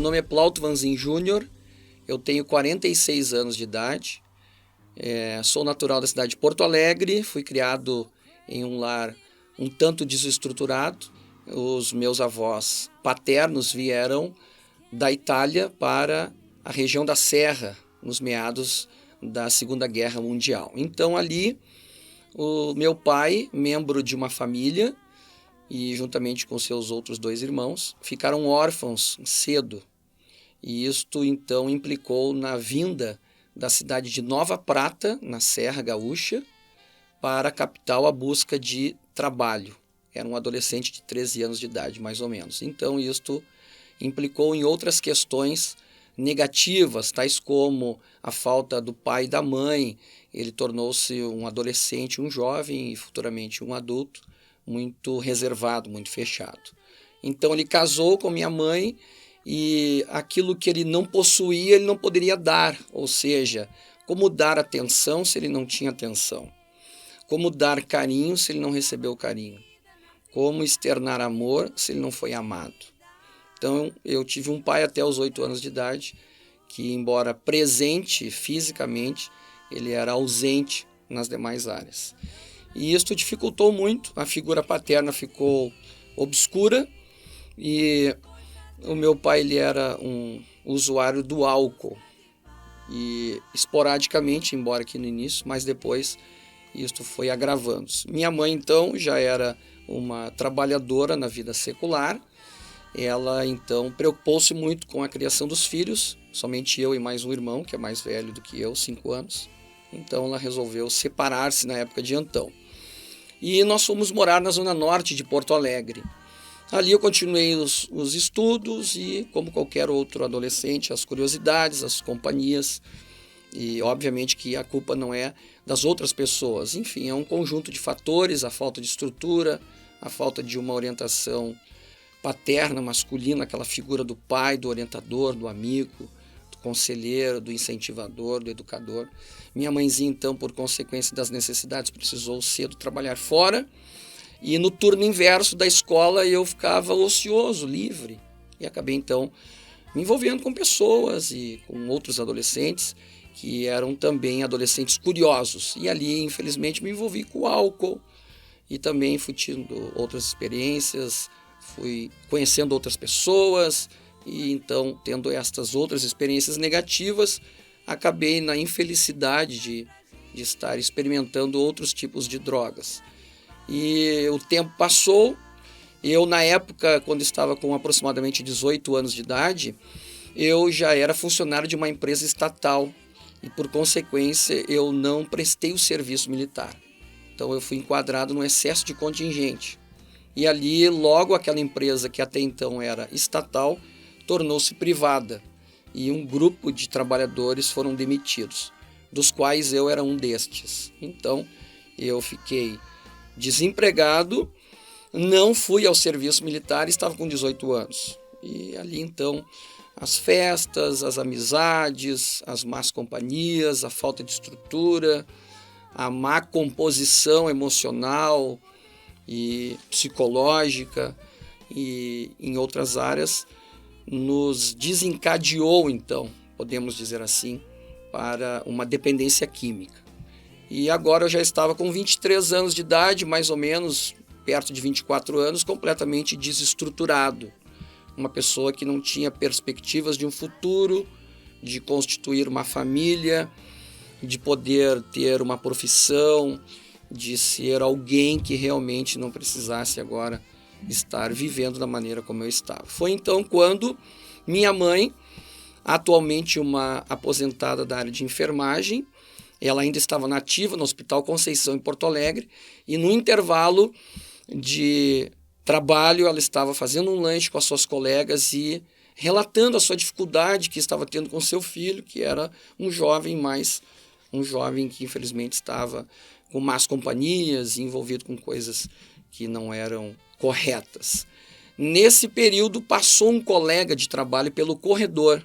nome é Plauto Vanzin Júnior, eu tenho 46 anos de idade, sou natural da cidade de Porto Alegre, fui criado em um lar um tanto desestruturado. Os meus avós paternos vieram da Itália para a região da Serra, nos meados da Segunda Guerra Mundial. Então ali, o meu pai, membro de uma família, e juntamente com seus outros 2 irmãos, ficaram órfãos cedo. E isto então implicou na vinda da cidade de Nova Prata, na Serra Gaúcha, para a capital à busca de trabalho. Era um adolescente de 13 anos de idade, mais ou menos. Então isto implicou em outras questões negativas, tais como a falta do pai e da mãe. Ele tornou-se um adolescente, um jovem e futuramente um adulto, muito reservado, muito fechado. Então ele casou com minha mãe e aquilo que ele não possuía, ele não poderia dar. Ou seja, como dar atenção se ele não tinha atenção? Como dar carinho se ele não recebeu carinho? Como externar amor se ele não foi amado? Então eu tive um pai até os 8 anos de idade que, embora presente fisicamente, ele era ausente nas demais áreas. E isso dificultou muito, a figura paterna ficou obscura e o meu pai ele era um usuário do álcool e esporadicamente, embora aqui no início, mas depois isto foi agravando-se. Minha mãe então já era uma trabalhadora na vida secular, ela então preocupou-se muito com a criação dos filhos, somente eu e mais um irmão, que é mais velho do que eu, 5 anos. Então ela resolveu separar-se na época de então. E nós fomos morar na zona norte de Porto Alegre. Ali eu continuei os estudos e, como qualquer outro adolescente, as curiosidades, as companhias. E obviamente que a culpa não é das outras pessoas. Enfim, é um conjunto de fatores, a falta de estrutura, a falta de uma orientação paterna, masculina, aquela figura do pai, do orientador, do amigo, do conselheiro, do incentivador, do educador. Minha mãezinha, então, por consequência das necessidades, precisou cedo trabalhar fora. E no turno inverso da escola eu ficava ocioso, livre. E acabei, então, me envolvendo com pessoas e com outros adolescentes que eram também adolescentes curiosos. E ali, infelizmente, me envolvi com o álcool e também fui tendo outras experiências, fui conhecendo outras pessoas e então, tendo estas outras experiências negativas, acabei na infelicidade de estar experimentando outros tipos de drogas. E o tempo passou, eu na época, quando estava com aproximadamente 18 anos de idade, eu já era funcionário de uma empresa estatal e, por consequência, eu não prestei o serviço militar. Então eu fui enquadrado no excesso de contingente. E ali, logo aquela empresa que até então era estatal, tornou-se privada. E um grupo de trabalhadores foram demitidos, dos quais eu era um destes. Então eu fiquei desempregado, não fui ao serviço militar, estava com 18 anos. E ali então as festas, as amizades, as más companhias, a falta de estrutura, a má composição emocional e psicológica e em outras áreas nos desencadeou, então, podemos dizer assim, para uma dependência química. E agora eu já estava com 23 anos de idade, mais ou menos, perto de 24 anos, completamente desestruturado. Uma pessoa que não tinha perspectivas de um futuro, de constituir uma família, de poder ter uma profissão, de ser alguém que realmente não precisasse agora estar vivendo da maneira como eu estava. Foi então quando minha mãe, atualmente uma aposentada da área de enfermagem, ela ainda estava nativa no Hospital Conceição, em Porto Alegre, e no intervalo de trabalho ela estava fazendo um lanche com as suas colegas e relatando a sua dificuldade que estava tendo com seu filho, que era um jovem que infelizmente estava com más companhias e envolvido com coisas que não eram corretas. Nesse período passou um colega de trabalho pelo corredor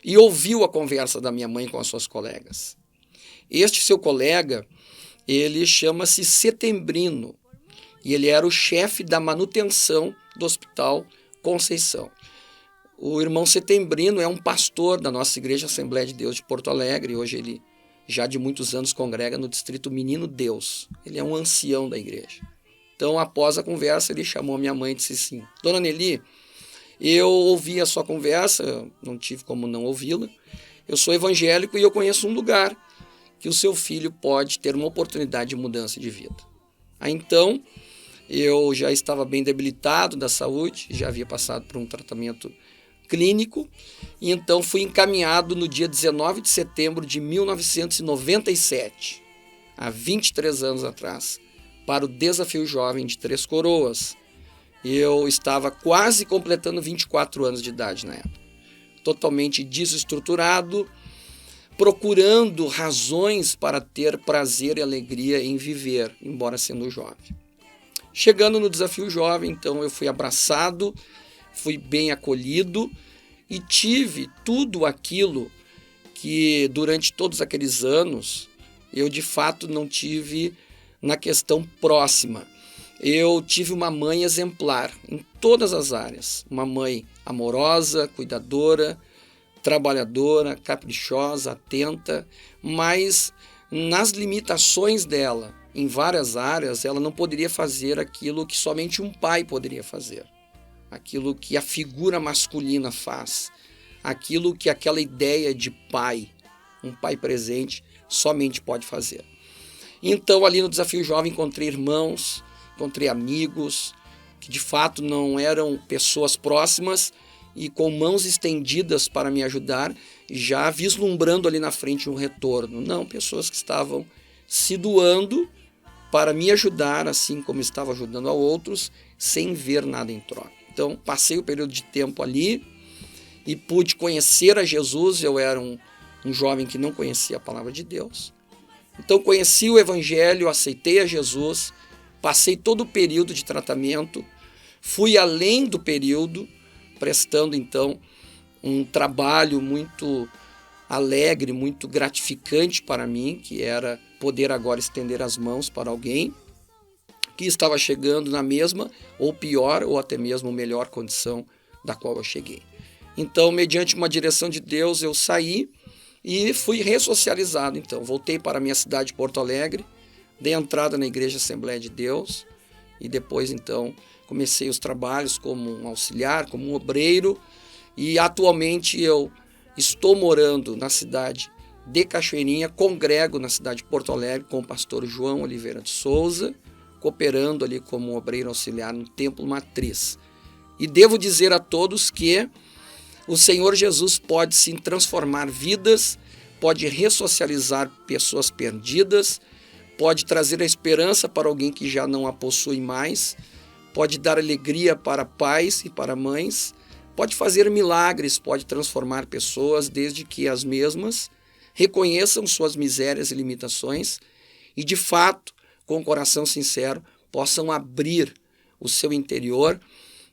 e ouviu a conversa da minha mãe com as suas colegas. Este seu colega, ele chama-se Setembrino e ele era o chefe da manutenção do Hospital Conceição. O irmão Setembrino é um pastor da nossa Igreja Assembleia de Deus de Porto Alegre. Hoje ele já de muitos anos congrega no distrito Menino Deus. Ele é um ancião da igreja. Então, após a conversa, ele chamou a minha mãe e disse assim: Dona Nelly, eu ouvi a sua conversa, não tive como não ouvi-la. Eu sou evangélico e eu conheço um lugar que o seu filho pode ter uma oportunidade de mudança de vida. Aí então, eu já estava bem debilitado da saúde, já havia passado por um tratamento clínico, e então fui encaminhado no dia 19 de setembro de 1997, há 23 anos atrás, para o Desafio Jovem de Três Coroas. Eu estava quase completando 24 anos de idade na época, totalmente desestruturado, procurando razões para ter prazer e alegria em viver, embora sendo jovem. Chegando no Desafio Jovem, então, eu fui abraçado, fui bem acolhido e tive tudo aquilo que durante todos aqueles anos eu de fato não tive na questão próxima. Eu tive uma mãe exemplar em todas as áreas, uma mãe amorosa, cuidadora, trabalhadora, caprichosa, atenta, mas nas limitações dela, em várias áreas, ela não poderia fazer aquilo que somente um pai poderia fazer, aquilo que a figura masculina faz, aquilo que aquela ideia de pai, um pai presente, somente pode fazer. Então, ali no Desafio Jovem, encontrei irmãos, encontrei amigos, que de fato não eram pessoas próximas e com mãos estendidas para me ajudar, já vislumbrando ali na frente um retorno. Não, pessoas que estavam se doando para me ajudar, assim como estava ajudando a outros, sem ver nada em troca. Então, passei o período de tempo ali e pude conhecer a Jesus. Eu era um jovem que não conhecia a palavra de Deus. Então, conheci o Evangelho, aceitei a Jesus, passei todo o período de tratamento, fui além do período, prestando, então, um trabalho muito alegre, muito gratificante para mim, que era poder agora estender as mãos para alguém que estava chegando na mesma, ou pior, ou até mesmo melhor condição da qual eu cheguei. Então, mediante uma direção de Deus, eu saí e fui ressocializado. Então, voltei para a minha cidade, Porto Alegre, dei entrada na Igreja Assembleia de Deus e depois, então, comecei os trabalhos como um auxiliar, como um obreiro, e atualmente eu estou morando na cidade de Cachoeirinha, congrego na cidade de Porto Alegre com o pastor João Oliveira de Souza, cooperando ali como obreiro auxiliar no Templo Matriz. E devo dizer a todos que o Senhor Jesus pode sim transformar vidas, pode ressocializar pessoas perdidas, pode trazer a esperança para alguém que já não a possui mais, pode dar alegria para pais e para mães, pode fazer milagres, pode transformar pessoas desde que as mesmas reconheçam suas misérias e limitações e, de fato, com o coração sincero, possam abrir o seu interior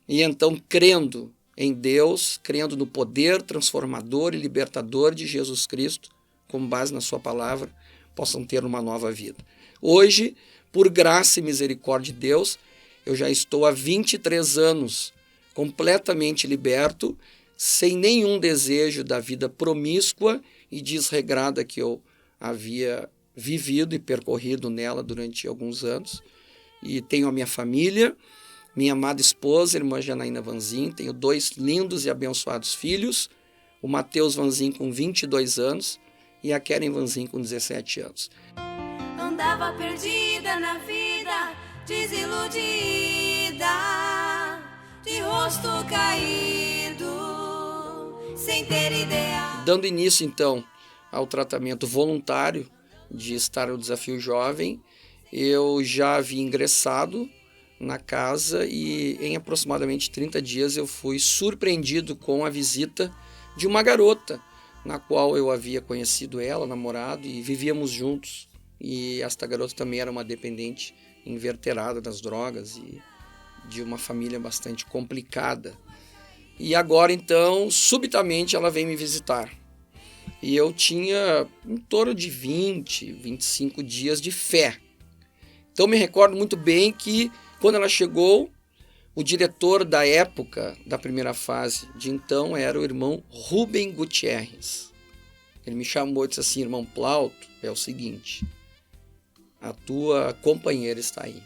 e então, crendo em Deus, crendo no poder transformador e libertador de Jesus Cristo, com base na sua palavra, possam ter uma nova vida. Hoje, por graça e misericórdia de Deus, eu já estou há 23 anos completamente liberto, sem nenhum desejo da vida promíscua e desregrada que eu havia vivido e percorrido nela durante alguns anos. E tenho a minha família, minha amada esposa, irmã Janaína Vanzin, tenho 2 lindos e abençoados filhos, o Mateus Vanzin com 22 anos e a Keren Vanzin com 17 anos. Andava perdida na vida, desiludida, de rosto caído, sem ter ideia. Dando início, então, ao tratamento voluntário de estar no Desafio Jovem, eu já havia ingressado na casa e em aproximadamente 30 dias eu fui surpreendido com a visita de uma garota, na qual eu havia conhecido ela, namorado, e vivíamos juntos. E esta garota também era uma dependente inveterada das drogas e de uma família bastante complicada. E agora, então, subitamente ela vem me visitar. E eu tinha em torno de 20, 25 dias de fé. Então, me recordo muito bem que quando ela chegou, O diretor da época, da primeira fase, de então, era o irmão Rubem Gutierrez. Ele me chamou e disse assim: irmão Plauto, é o seguinte, a tua companheira está aí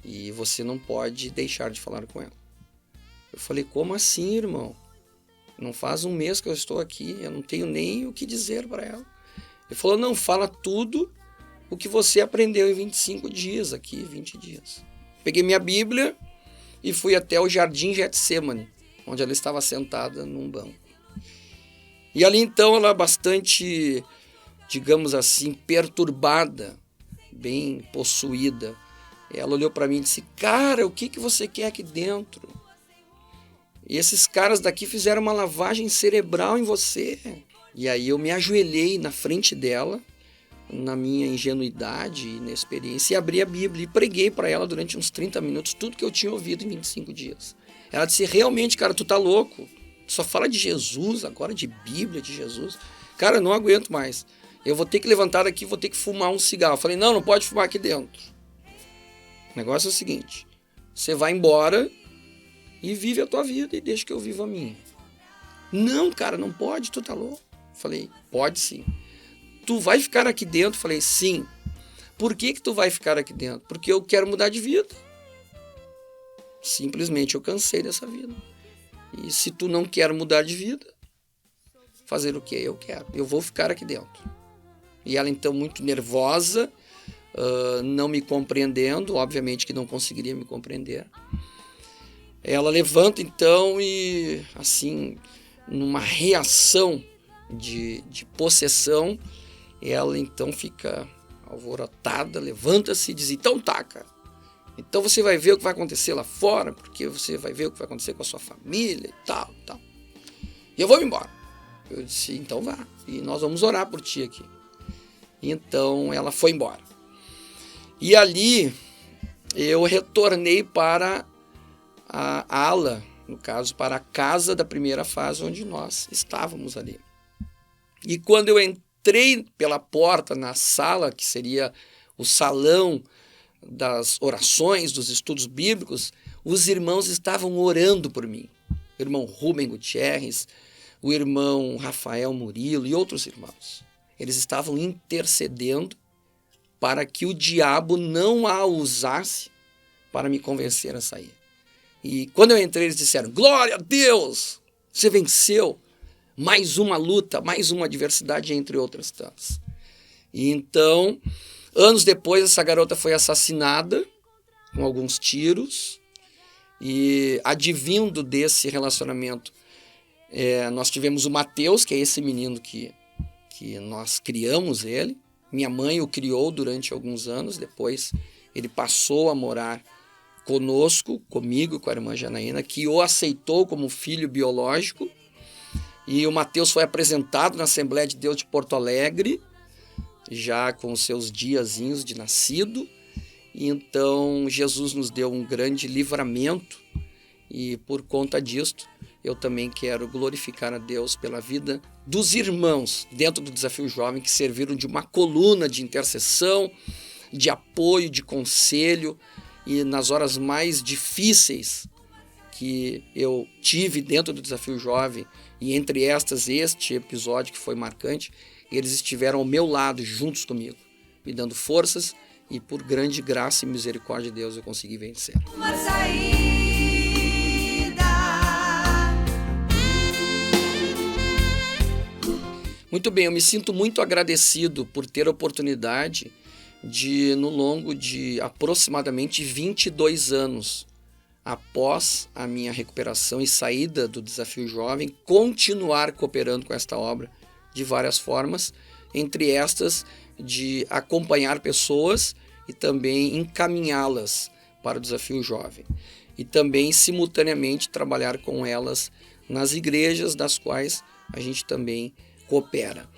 e você não pode deixar de falar com ela. Eu falei: como assim, irmão? Não faz um mês que eu estou aqui, eu não tenho nem o que dizer para ela. Ele falou: não, fala tudo o que você aprendeu em 25 dias aqui, 20 dias. Peguei minha Bíblia e fui até o Jardim Getsemane, onde ela estava sentada num banco. E ali então ela bastante, digamos assim, perturbada, bem possuída. Ela olhou para mim e disse: cara, o que você quer aqui dentro? E esses caras daqui fizeram uma lavagem cerebral em você. E aí eu me ajoelhei na frente dela, na minha ingenuidade e inexperiência, e abri a Bíblia e preguei para ela durante uns 30 minutos tudo que eu tinha ouvido em 25 dias. Ela disse: realmente, cara, tu tá louco? Só fala de Jesus agora, de Bíblia, de Jesus. Cara, eu não aguento mais. Eu vou ter que levantar daqui, vou ter que fumar um cigarro. Eu falei: não pode fumar aqui dentro. O negócio é o seguinte: você vai embora e vive a tua vida e deixa que eu viva a minha. Não, cara, não pode, tu tá louco. Eu falei: pode sim. Tu vai ficar aqui dentro? Eu falei: sim. Por que tu vai ficar aqui dentro? Porque eu quero mudar de vida. Simplesmente eu cansei dessa vida. E se tu não quer mudar de vida, fazer o quê? Eu quero. Eu vou ficar aqui dentro. E ela então, muito nervosa, não me compreendendo, obviamente que não conseguiria me compreender. Ela levanta então e, assim, numa reação de possessão, ela então fica alvorotada, levanta-se e diz: então tá, cara. Então você vai ver o que vai acontecer lá fora, porque você vai ver o que vai acontecer com a sua família e tal, tal. E eu vou me embora. Eu disse: então vá, e nós vamos orar por ti aqui. Então ela foi embora. E ali eu retornei para a ala, no caso, para a casa da primeira fase onde nós estávamos ali. E quando eu entrei pela porta na sala, que seria o salão das orações, dos estudos bíblicos, os irmãos estavam orando por mim. O irmão Rubem Gutierrez, o irmão Rafael Murilo e outros irmãos. Eles estavam intercedendo para que o diabo não a usasse para me convencer a sair. E quando eu entrei, eles disseram: glória a Deus, você venceu. Mais uma luta, mais uma adversidade, entre outras tantas. E então, anos depois, essa garota foi assassinada com alguns tiros. E advindo desse relacionamento, nós tivemos o Mateus, que é esse menino que nós criamos ele. Minha mãe o criou durante alguns anos, depois ele passou a morar conosco, comigo, com a irmã Janaína, que o aceitou como filho biológico. E o Mateus foi apresentado na Assembleia de Deus de Porto Alegre, já com os seus diazinhos de nascido. E então Jesus nos deu um grande livramento e por conta disto eu também quero glorificar a Deus pela vida dos irmãos dentro do Desafio Jovem que serviram de uma coluna de intercessão, de apoio, de conselho, e nas horas mais difíceis que eu tive dentro do Desafio Jovem, e entre estas este episódio que foi marcante, eles estiveram ao meu lado, juntos comigo, me dando forças, e por grande graça e misericórdia de Deus eu consegui vencer. Uma saída. Muito bem, eu me sinto muito agradecido por ter a oportunidade de, no longo de aproximadamente 22 anos, após a minha recuperação e saída do Desafio Jovem, continuar cooperando com esta obra de várias formas, entre estas de acompanhar pessoas e também encaminhá-las para o Desafio Jovem. E também, simultaneamente, trabalhar com elas nas igrejas das quais a gente também coopera.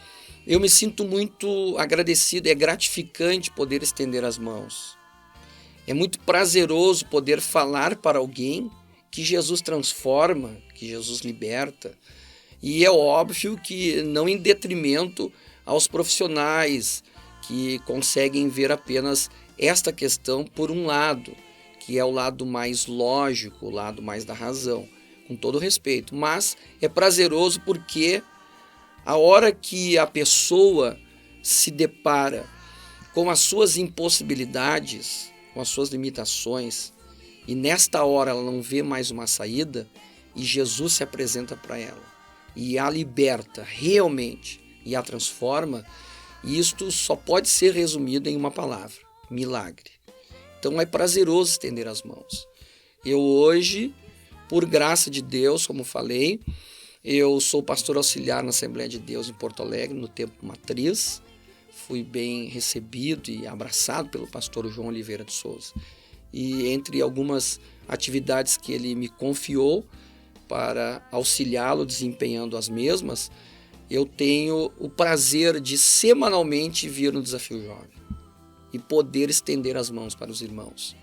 Eu me sinto muito agradecido, é gratificante poder estender as mãos. É muito prazeroso poder falar para alguém que Jesus transforma, que Jesus liberta. E é óbvio que não em detrimento aos profissionais que conseguem ver apenas esta questão por um lado, que é o lado mais lógico, o lado mais da razão, com todo respeito. Mas é prazeroso porque a hora que a pessoa se depara com as suas impossibilidades, com as suas limitações, e nesta hora ela não vê mais uma saída, e Jesus se apresenta para ela, e a liberta realmente, e a transforma, e isto só pode ser resumido em uma palavra: milagre. Então é prazeroso estender as mãos. Eu hoje, por graça de Deus, como falei, eu sou pastor auxiliar na Assembleia de Deus em Porto Alegre, no Tempo Matriz. Fui bem recebido e abraçado pelo pastor João Oliveira de Souza. E entre algumas atividades que ele me confiou para auxiliá-lo desempenhando as mesmas, eu tenho o prazer de semanalmente vir no Desafio Jovem e poder estender as mãos para os irmãos,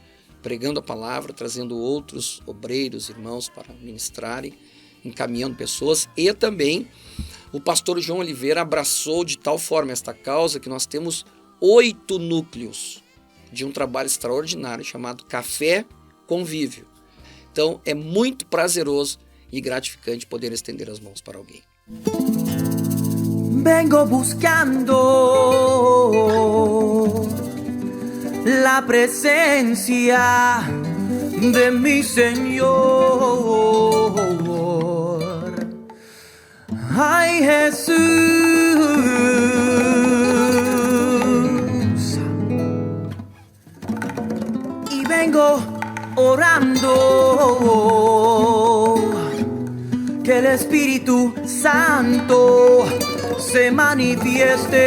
pregando a palavra, trazendo outros obreiros, irmãos para ministrarem, encaminhando pessoas. E também o pastor João Oliveira abraçou de tal forma esta causa que nós temos 8 núcleos de um trabalho extraordinário chamado Café Convívio. Então é muito prazeroso e gratificante poder estender as mãos para alguém. Vengo buscando la presencia de mi Señor. Ay, Jesús. Y vengo orando que el Espíritu Santo se manifieste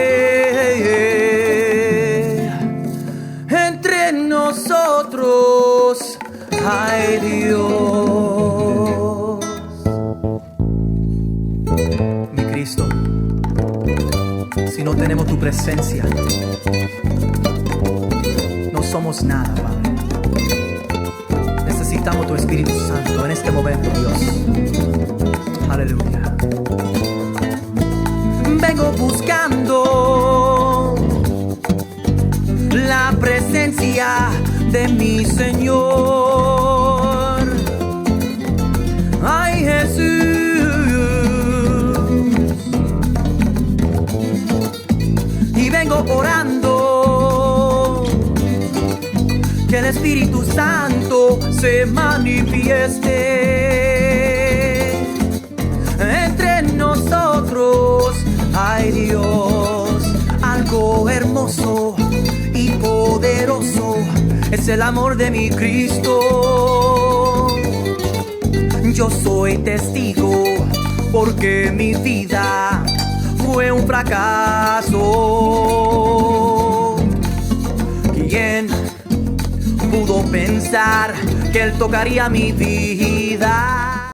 entre nosotros. Ay, Dios. Mi Cristo, si no tenemos tu presencia, no somos nada, Padre. Necesitamos tu Espíritu Santo en este momento, Dios. Aleluya. Vengo buscando la presencia de mi Señor. Ay, Jesús. Y vengo orando que el Espíritu Santo se manifieste entre nosotros. Ay, Dios, algo hermoso y poderoso es el amor de mi Cristo. Yo soy testigo porque mi vida fue un fracaso. ¿Quién pudo pensar que Él tocaría mi vida?